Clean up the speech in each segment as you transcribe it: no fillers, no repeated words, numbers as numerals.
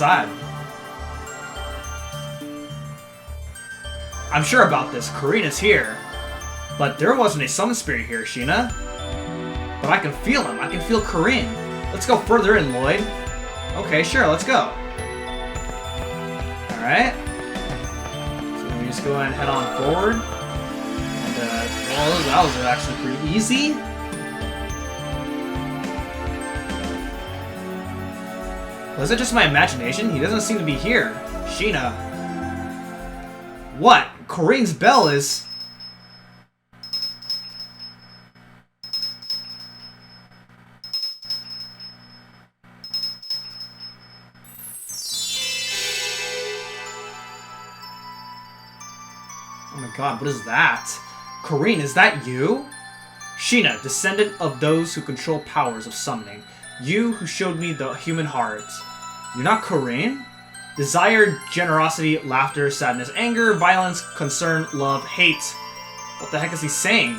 inside. I'm sure about this. Corrine is here. But there wasn't a summon spirit here, Sheenah. But I can feel him. I can feel Corrine. Let's go further in, Lloyd. Okay, sure, let's go. Alright. So we just go ahead and head on forward. And, well, that was actually pretty easy. Was it just my imagination? He doesn't seem to be here. Sheenah. What? Corrine's bell is... Oh my god, what is that? Corrine, is that you? Sheenah, descendant of those who control powers of summoning. You who showed me the human heart. You're not Corrine? Desire, generosity, laughter, sadness, anger, violence, concern, love, hate. What the heck is he saying?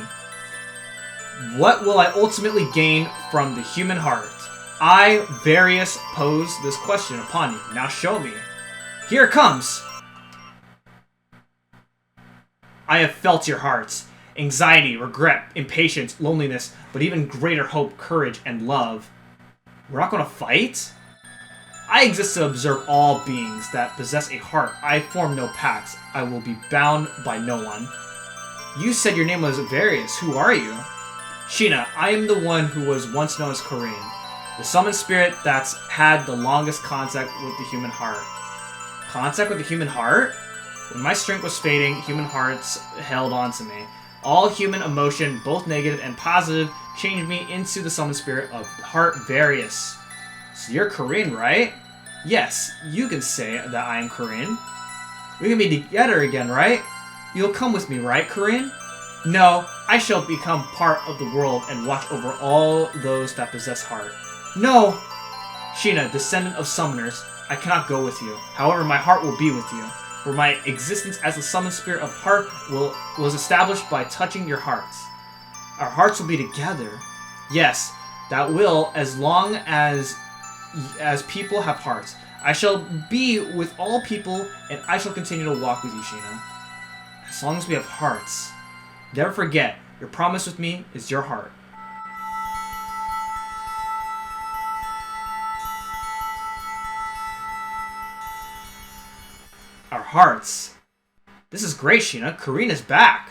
What will I ultimately gain from the human heart? I, Verius, pose this question upon you. Now show me. Here it comes! I have felt your hearts. Anxiety, regret, impatience, loneliness, but even greater hope, courage, and love. We're not going to fight? I exist to observe all beings that possess a heart. I form no pacts. I will be bound by no one. You said your name was Verius. Who are you? Sheenah, I am the one who was once known as Corrine, the summoned spirit that's had the longest contact with the human heart. Contact with the human heart? When my strength was fading, human hearts held on to me. All human emotion, both negative and positive, changed me into the summoned spirit of heart Verius. So you're Corrine, right? Yes, you can say that I am Corrine. We can be together again, right? You'll come with me, right, Corrine? No, I shall become part of the world and watch over all those that possess heart. No! Sheenah, descendant of summoners, I cannot go with you. However, my heart will be with you. For my existence as the summoned spirit of heart was established by touching your hearts. Our hearts will be together. Yes, that will, as long as people have hearts. I shall be with all people, and I shall continue to walk with you, Sheenah. As long as we have hearts. Never forget, your promise with me is your heart. Our hearts. This is great, Sheenah. Corrine is back.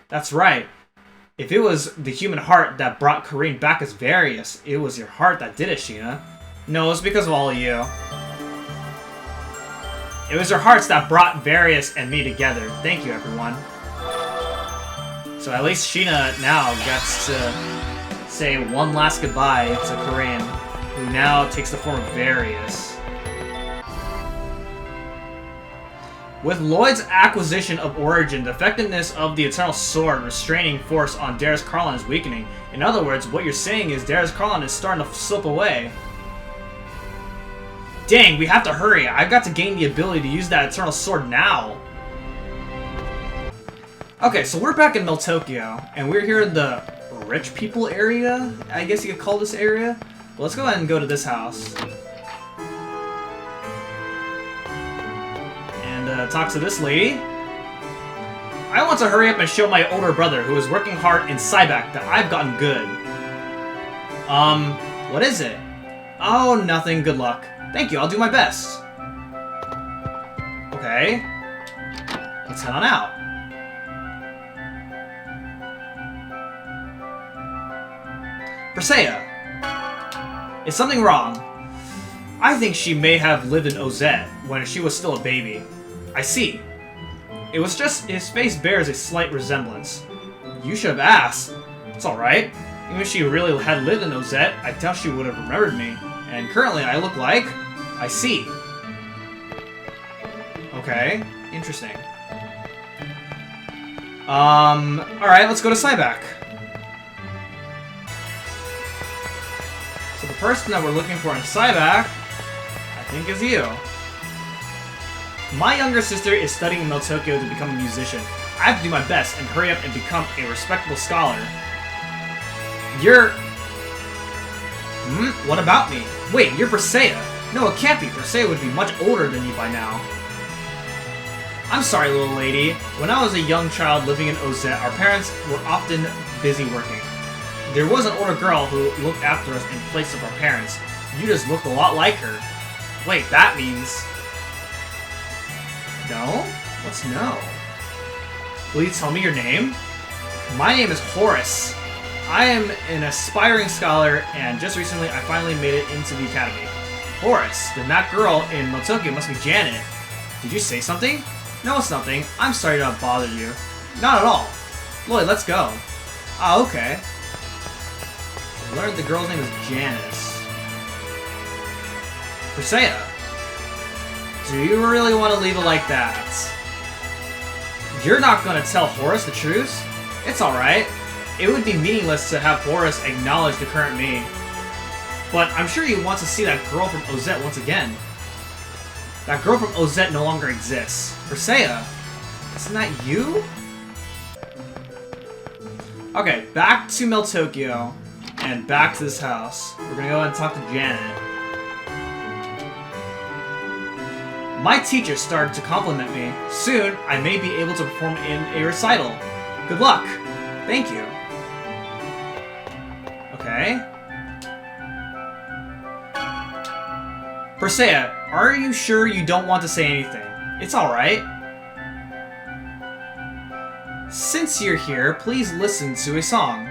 That's right. If it was the human heart that brought Corrine back as Verius, it was your heart that did it, Sheenah. No, it's because of all of you. It was your hearts that brought Verius and me together. Thank you, everyone. So at least Sheenah now gets to say one last goodbye to Corrine, who now takes the form of Verius. With Lloyd's acquisition of Origin, the effectiveness of the Eternal Sword restraining force on Darius Carlin is weakening. In other words, what you're saying is Darius Carlin is starting to slip away. Dang, we have to hurry. I've got to gain the ability to use that Eternal Sword now. Okay, so we're back in Meltokyo, and we're here in the rich people area, I guess you could call this area. Well, let's go ahead and go to this house. And talk to this lady. I want to hurry up and show my older brother, who is working hard in Cybac, that I've gotten good. What is it? Oh, nothing. Good luck. Thank you, I'll do my best. Okay. Let's head on out. Persea. Is something wrong? I think she may have lived in Ozette when she was still a baby. I see. It was just his face bears a slight resemblance. You should have asked. It's alright. Even if she really had lived in Ozette, I doubt she would have remembered me. And currently I look like... I see. Okay. Interesting. Alright, let's go to Cybac. So the person that we're looking for in Cybac, I think is you. My younger sister is studying in Meltokyo to become a musician. I have to do my best and hurry up and become a respectable scholar. You're... What about me? Wait, you're Persea. No, it can't be. Persea would be much older than you by now. I'm sorry, little lady. When I was a young child living in Ozette, our parents were often busy working. There was an older girl who looked after us in place of our parents. You just looked a lot like her. Wait, that means... No? What's no? Will you tell me your name? My name is Horace. I am an aspiring scholar, and just recently I finally made it into the academy. Horace, then that girl in Motokyo must be Janet. Did you say something? No, it's nothing. I'm sorry to have bothered you. Not at all. Lloyd, let's go. Ah, okay. I learned the girl's name is Janice. Persea. Do you really want to leave it like that? You're not going to tell Horace the truth? It's alright. It would be meaningless to have Horace acknowledge the current me. But I'm sure you want to see that girl from Ozette once again. That girl from Ozette no longer exists. Persea, isn't that you? Okay, back to Meltokyo, and back to this house. We're gonna go and talk to Janet. My teacher started to compliment me. Soon, I may be able to perform in a recital. Good luck. Thank you. Okay. Persea, are you sure you don't want to say anything? It's alright. Since you're here, please listen to a song.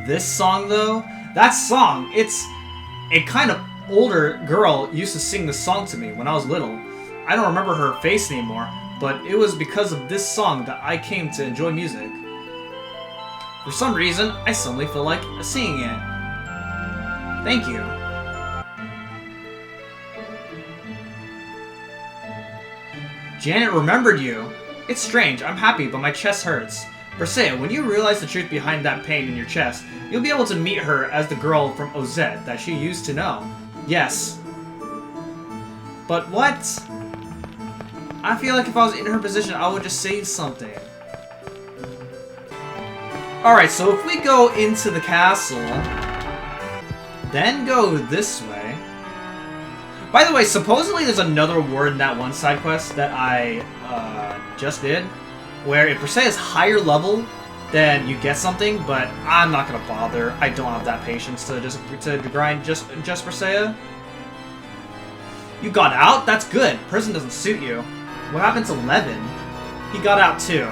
This song, though? That song! It's a kind of older girl used to sing this song to me when I was little. I don't remember her face anymore, but it was because of this song that I came to enjoy music. For some reason, I suddenly feel like singing it. Thank you. Janet remembered you. It's strange, I'm happy, but my chest hurts. Persea, when you realize the truth behind that pain in your chest, you'll be able to meet her as the girl from Ozette that she used to know. Yes. But what? I feel like if I was in her position, I would just say something. Alright, so if we go into the castle, then go this way. By the way, supposedly there's another word in that one side quest that I just did, where if Persea is higher level, then you get something, but I'm not gonna bother. I don't have that patience to grind just Persea. You got out? That's good. Prison doesn't suit you. What happened to Levin? He got out too.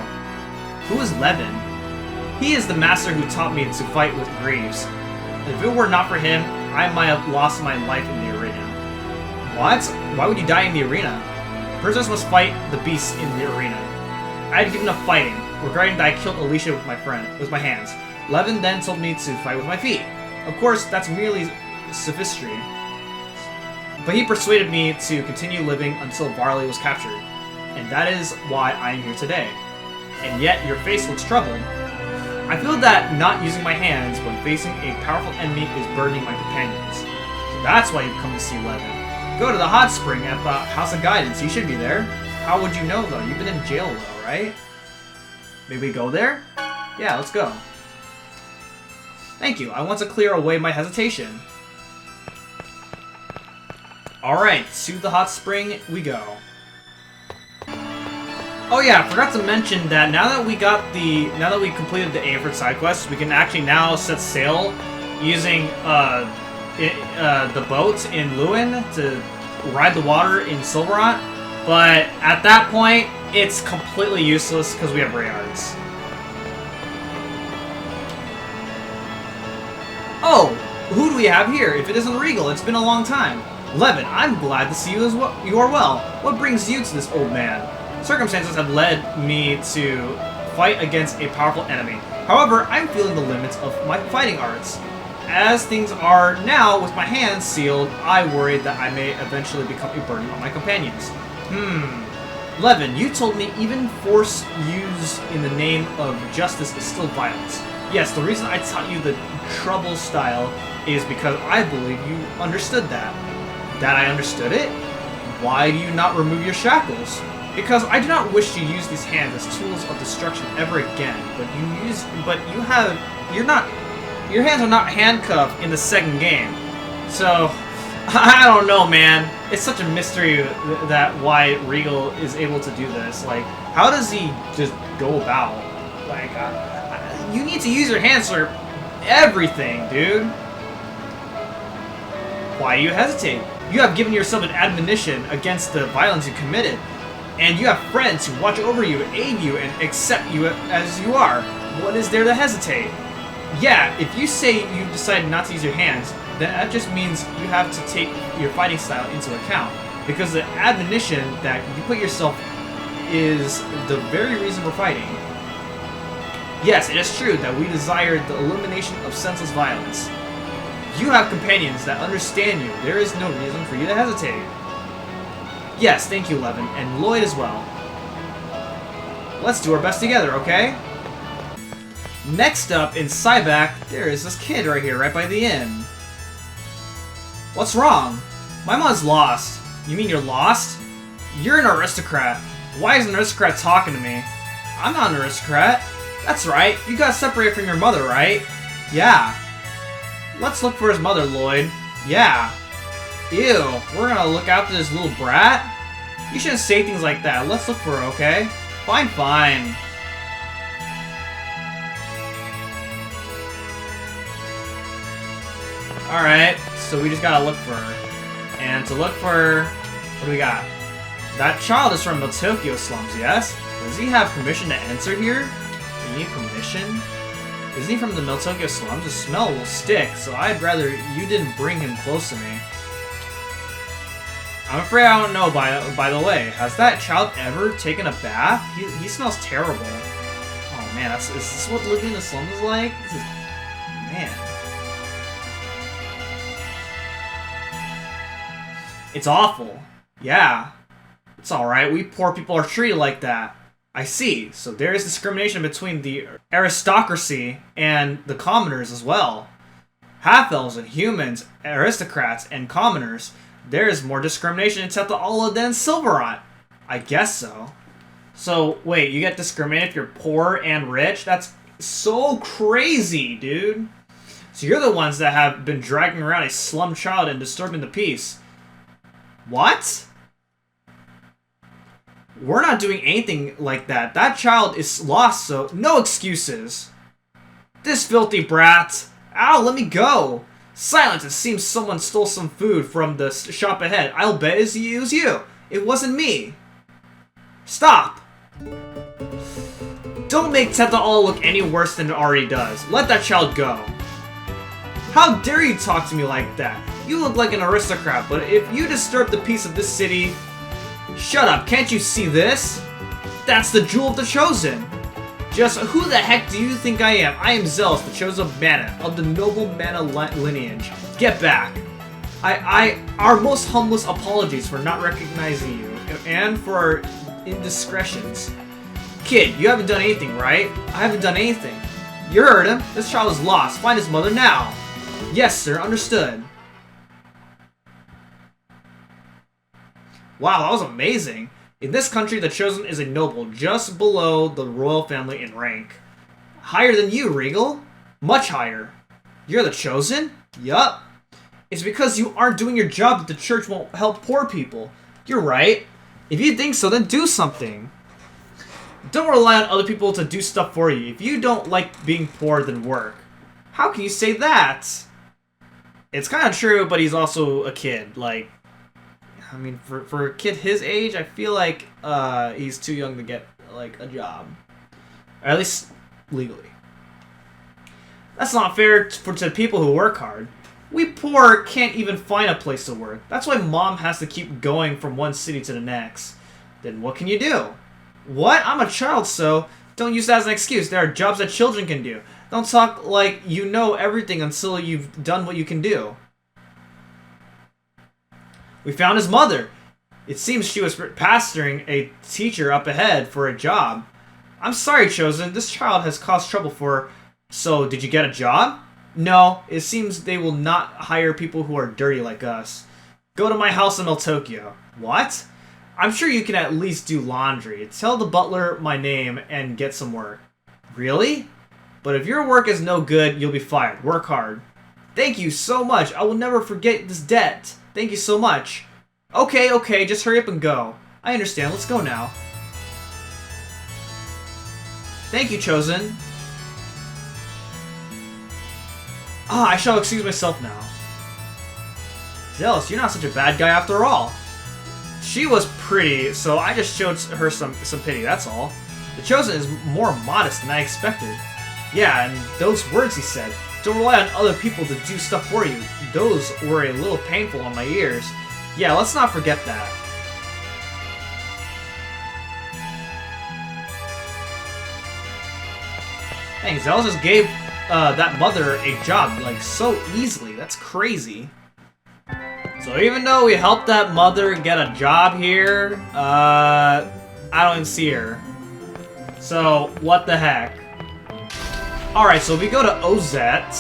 Who is Levin? He is the master who taught me to fight with Greaves. If it were not for him, I might have lost my life in the arena. What? Why would you die in the arena? Prisoners must fight the beasts in the arena. I had given up fighting, regretting that I killed Alicia with my hands. Levin then told me to fight with my feet. Of course, that's merely sophistry. But he persuaded me to continue living until Varley was captured. And that is why I am here today. And yet, your face looks troubled. I feel that not using my hands when facing a powerful enemy is burdening my companions. So that's why you've come to see Levin. Go to the hot spring at the House of Guidance. He should be there. How would you know, though? You've been in jail, though, right? Maybe go there? Yeah, let's go. Thank you. I want to clear away my hesitation. Alright, to the hot spring we go. Oh yeah, I forgot to mention that now that we completed the Aphrid side quest, we can actually now set sail using the boat in Lewin to ride the water in Sylvarant. But at that point, it's completely useless because we have Rayards. Oh, who do we have here? If it isn't Regal, it's been a long time. Levin, I'm glad to see you as well. You are well. What brings you to this old man? Circumstances have led me to fight against a powerful enemy. However, I'm feeling the limits of my fighting arts. As things are now, with my hands sealed, I worry that I may eventually become a burden on my companions. Levin, you told me even force used in the name of justice is still violence. Yes, the reason I taught you the trouble style is because I believe you understood that. That I understood it? Why do you not remove your shackles? Because I do not wish to use these hands as tools of destruction ever again, your hands are not handcuffed in the second game. So, I don't know, man. It's such a mystery that why Regal is able to do this. Like, how does he just go about? Like, you need to use your hands for everything, dude. Why do you hesitate? You have given yourself an admonition against the violence you committed. And you have friends who watch over you, aid you, and accept you as you are. What is there to hesitate? Yeah, if you say you decide not to use your hands, then that just means you have to take your fighting style into account. Because the admonition that you put yourself is the very reason we're fighting. Yes, it is true that we desire the elimination of senseless violence. You have companions that understand you. There is no reason for you to hesitate. Yes, thank you, Levin, and Lloyd as well. Let's do our best together, okay? Next up, in Cyback, there is this kid right here, right by the inn. What's wrong? My mom's lost. You mean you're lost? You're an aristocrat. Why is an aristocrat talking to me? I'm not an aristocrat. That's right, you got separated from your mother, right? Yeah. Let's look for his mother, Lloyd. Yeah. Ew, we're gonna look after this little brat? You shouldn't say things like that. Let's look for her, okay? Fine, fine. Alright, so we just gotta look for her. And to look for her, what do we got? That child is from the Tokyo slums, yes? Does he have permission to enter here? Do you need permission? Isn't he from the Tokyo slums? The smell will stick, so I'd rather you didn't bring him close to me. I'm afraid I don't know, by the way. Has that child ever taken a bath? He smells terrible. Oh man, is this what living in the slums is like? This is... man. It's awful. Yeah. It's alright, we poor people are treated like that. I see. So there is discrimination between the aristocracy and the commoners as well. Half-elves and humans, aristocrats and commoners. There is more discrimination in Tethe'alla than Sylvarant. I guess so. So, wait, you get discriminated if you're poor and rich? That's so crazy, dude. So you're the ones that have been dragging around a slum child and disturbing the peace. What? We're not doing anything like that. That child is lost, so no excuses. This filthy brat. Ow, let me go. Silence, it seems someone stole some food from the shop ahead. I'll bet it was you. It wasn't me. Stop. Don't make Tethe'alla look any worse than it already does. Let that child go. How dare you talk to me like that? You look like an aristocrat, but if you disturb the peace of this city... Shut up, can't you see this? That's the Jewel of the Chosen. Just who the heck do you think I am? I am Zealous, the chosen of Mana, of the noble Mana lineage. Get back. Our most humblest apologies for not recognizing you, and for our indiscretions. Kid, you haven't done anything, right? I haven't done anything. You heard him. This child is lost. Find his mother now. Yes, sir. Understood. Wow, that was amazing. In this country, the Chosen is a noble, just below the royal family in rank. Higher than you, Regal. Much higher. You're the Chosen? Yup. It's because you aren't doing your job that the church won't help poor people. You're right. If you think so, then do something. Don't rely on other people to do stuff for you. If you don't like being poor, then work. How can you say that? It's kind of true, but he's also a kid. Like, I mean, for a kid his age, I feel like he's too young to get, like, a job. Or at least legally. That's not fair to people who work hard. We poor can't even find a place to work. That's why Mom has to keep going from one city to the next. Then what can you do? What? I'm a child, so don't use that as an excuse. There are jobs that children can do. Don't talk like you know everything until you've done what you can do. We found his mother. It seems she was pastoring a teacher up ahead for a job. I'm sorry, Chosen. This child has caused trouble for... So, did you get a job? No, it seems they will not hire people who are dirty like us. Go to my house in Tokyo. What? I'm sure you can at least do laundry. Tell the butler my name and get some work. Really? But if your work is no good, you'll be fired. Work hard. Thank you so much. I will never forget this debt. Thank you so much. Okay, just hurry up and go. I understand. Let's go now. Thank you, Chosen. Ah, I shall excuse myself now. Zealous, you're not such a bad guy after all. She was pretty, so I just showed her some pity, that's all. The Chosen is more modest than I expected. Yeah, and those words he said, don't rely on other people to do stuff for you. Those were a little painful on my ears. Yeah, let's not forget that. Dang, Zealous just gave that mother a job, like, so easily. That's crazy. So even though we helped that mother get a job here, I don't even see her. So, what the heck? Alright, so we go to Ozette.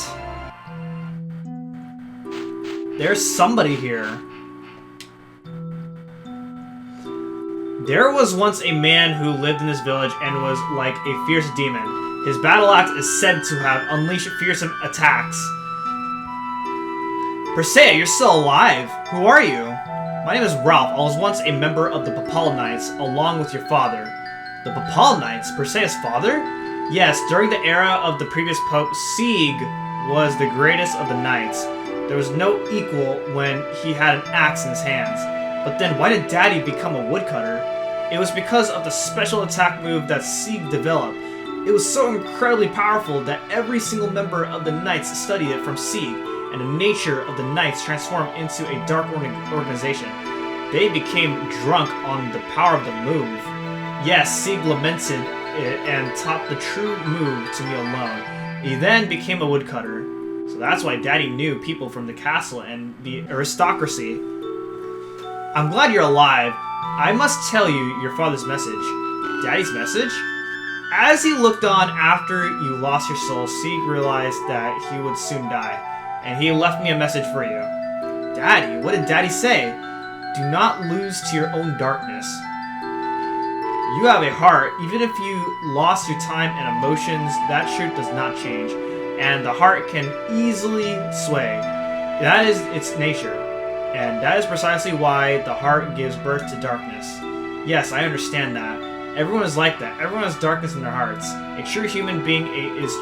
There's somebody here. There was once a man who lived in this village and was like a fierce demon. His battle axe is said to have unleashed fearsome attacks. Persea, you're still alive. Who are you? My name is Ralph. I was once a member of the Papal Knights, along with your father. The Papal Knights? Persea's father? Yes, during the era of the previous Pope, Sieg was the greatest of the knights. There was no equal when he had an axe in his hands. But then why did Daddy become a woodcutter? It was because of the special attack move that Sieg developed. It was so incredibly powerful that every single member of the Knights studied it from Sieg, and the nature of the Knights transformed into a dark organization. They became drunk on the power of the move. Yes, Sieg lamented it and taught the true move to me alone. He then became a woodcutter. So that's why Daddy knew people from the castle and the aristocracy. I'm glad you're alive. I must tell you your father's message. Daddy's message? As he looked on after you lost your soul, Sieg realized that he would soon die, and he left me a message for you. Daddy? What did Daddy say? Do not lose to your own darkness. You have a heart. Even if you lost your time and emotions, that truth does not change, and the heart can easily sway. That is its nature, and that is precisely why the heart gives birth to darkness. Yes, I understand that. Everyone is like that. Everyone has darkness in their hearts. A true human being is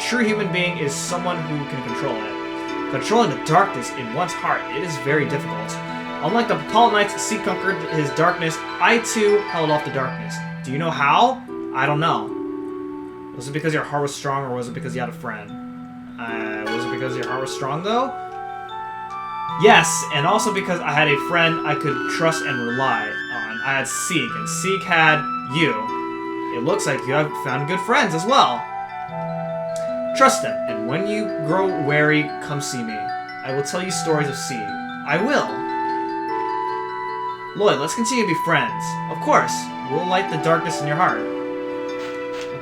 human being is someone who can control it. Controlling the darkness in one's heart, it is very difficult. Unlike the Papal Knights, Sieg conquered his darkness. I too held off the darkness. Do you know how? I don't know. Was it because your heart was strong, or was it because you had a friend? Was it because your heart was strong, though? Yes, and also because I had a friend I could trust and rely on. I had Sieg, and Sieg had you. It looks like you have found good friends as well. Trust them, and when you grow weary, come see me. I will tell you stories of Sieg. I will. Lloyd, let's continue to be friends. Of course, we'll light the darkness in your heart.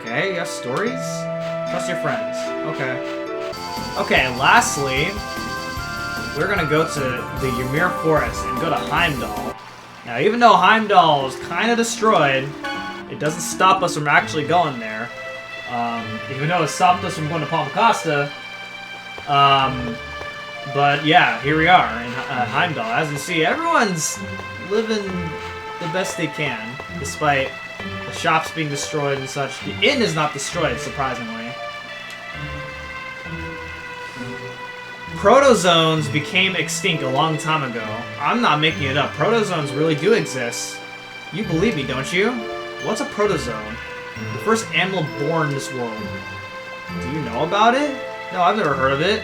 Okay, you have stories? Trust your friends. Okay. Okay, lastly, we're gonna go to the Ymir Forest and go to Heimdall. Now, even though Heimdall is kind of destroyed, it doesn't stop us from actually going there. Even though it stopped us from going to Palmacosta. But yeah, here we are in Heimdall. As you see, everyone's living the best they can, despite the shops being destroyed and such. The inn is not destroyed, surprisingly. Protozoans became extinct a long time ago. I'm not making it up. Protozoans really do exist. You believe me, don't you? What's a protozoan? The first animal born in this world. Do you know about it? No, I've never heard of it.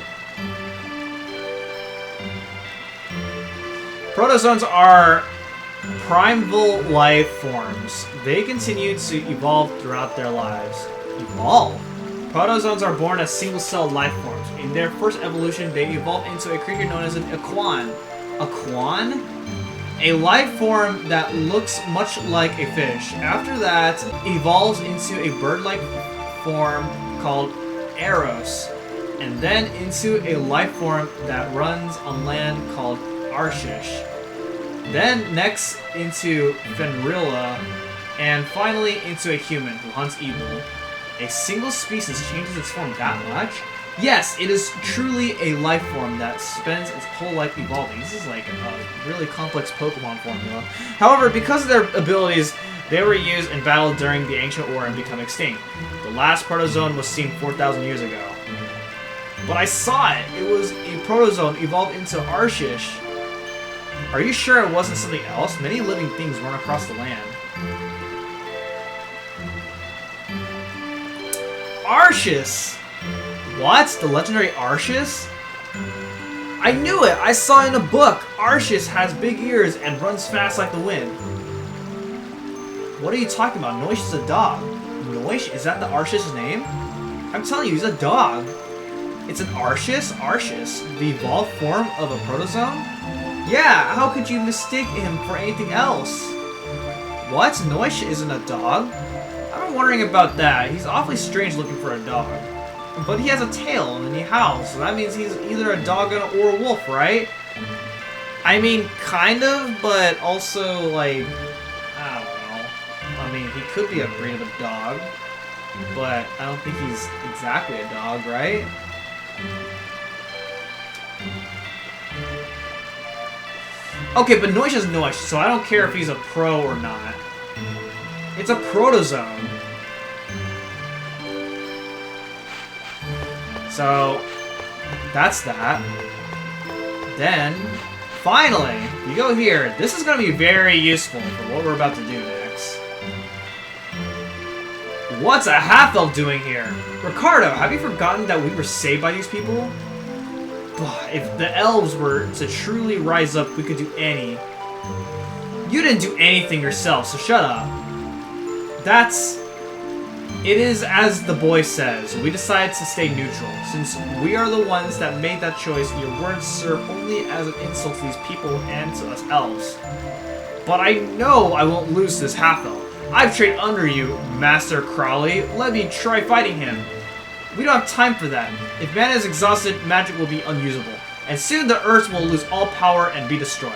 Protozoans are primeval life forms. They continue to evolve throughout their lives. Evolve? Protozoans are born as single-celled life forms. In their first evolution, they evolve into a creature known as an aquan. Aquan? A life form that looks much like a fish. After that, evolves into a bird-like form called Eros, and then into a life form that runs on land called Arshish. Then next into Fenrilla, and finally into a human who hunts evil. A single species changes its form that much? Yes, it is truly a life form that spends its whole life evolving. This is like a really complex Pokemon formula. However, because of their abilities, they were used in battle during the Ancient War and become extinct. The last Protozoan was seen 4,000 years ago. But I saw it! It was a Protozoan evolved into Arshish. Are you sure it wasn't something else? Many living things run across the land. Arshish! What? The legendary Arshish? I knew it! I saw it in a book! Arshish has big ears and runs fast like the wind. What are you talking about? Noish is a dog. Noish? Is that the Arshish's name? I'm telling you, he's a dog. It's an Arshish? Arshish? The evolved form of a Protozoan? Yeah, how could you mistake him for anything else? What? Noish isn't a dog? I've been wondering about that. He's awfully strange looking for a dog. But he has a tail and he howls, so that means he's either a dog or a wolf, right? I mean, kind of, but also, like, I don't know. I mean, he could be a breed of a dog, but I don't think he's exactly a dog, right? Okay, but Noish is Noish, so I don't care if he's a pro or not. It's a Protozoan. So, that's that. Then, finally, you go here. This is going to be very useful for what we're about to do next. What's a half-elf doing here? Ricardo, have you forgotten that we were saved by these people? If the elves were to truly rise up, we could do any. You didn't do anything yourself, so shut up. It is as the boy says. We decided to stay neutral. Since we are the ones that made that choice, your words serve only as an insult to these people and to us elves. But I know I won't lose this half-elf. I've trained under you, Master Crowley. Let me try fighting him. We don't have time for that. If mana is exhausted, magic will be unusable. And soon the earth will lose all power and be destroyed.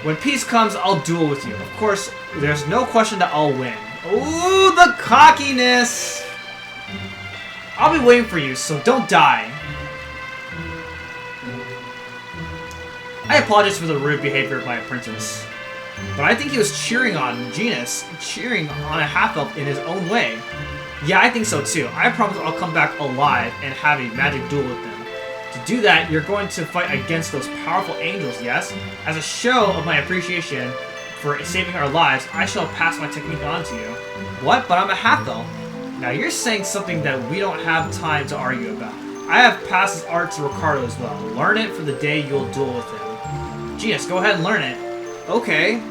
When peace comes, I'll duel with you. Of course, there's no question that I'll win. Ooh, the cockiness! I'll be waiting for you, so don't die. I apologize for the rude behavior of my apprentice. But I think he was cheering on Genus, cheering on a half-elf in his own way. Yeah, I think so too. I promise I'll come back alive and have a magic duel with them. To do that, you're going to fight against those powerful angels, yes? As a show of my appreciation for saving our lives, I shall pass my technique on to you. What? But I'm a half-elf. Now you're saying something that we don't have time to argue about. I have passed this art to Ricardo as well. Learn it for the day you'll duel with him. Genus, go ahead and learn it. Okay.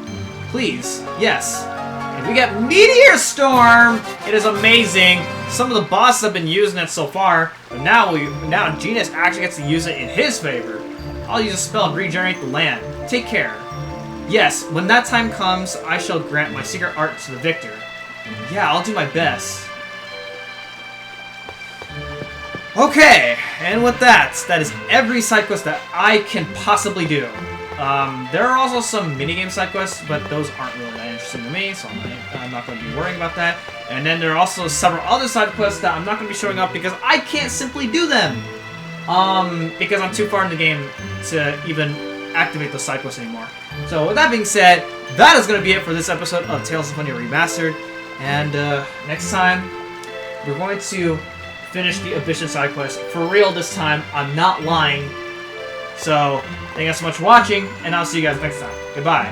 Please. Yes. And we get Meteor Storm! It is amazing. Some of the bosses have been using it so far, but now Genus actually gets to use it in his favor. I'll use a spell and regenerate the land. Take care. Yes, when that time comes, I shall grant my secret art to the victor. Yeah, I'll do my best. Okay, and with that is every side quest that I can possibly do. There are also some minigame side quests, but those aren't really that interesting to me, so I'm not going to be worrying about that. And then there are also several other side quests that I'm not going to be showing up because I can't simply do them! Because I'm too far in the game to even activate those side quests anymore. So with that being said, that is going to be it for this episode of Tales of Symphonia Remastered. And next time, we're going to finish the Ambition side quest. For real this time, I'm not lying. So, thank you guys so much for watching, and I'll see you guys next time. Goodbye.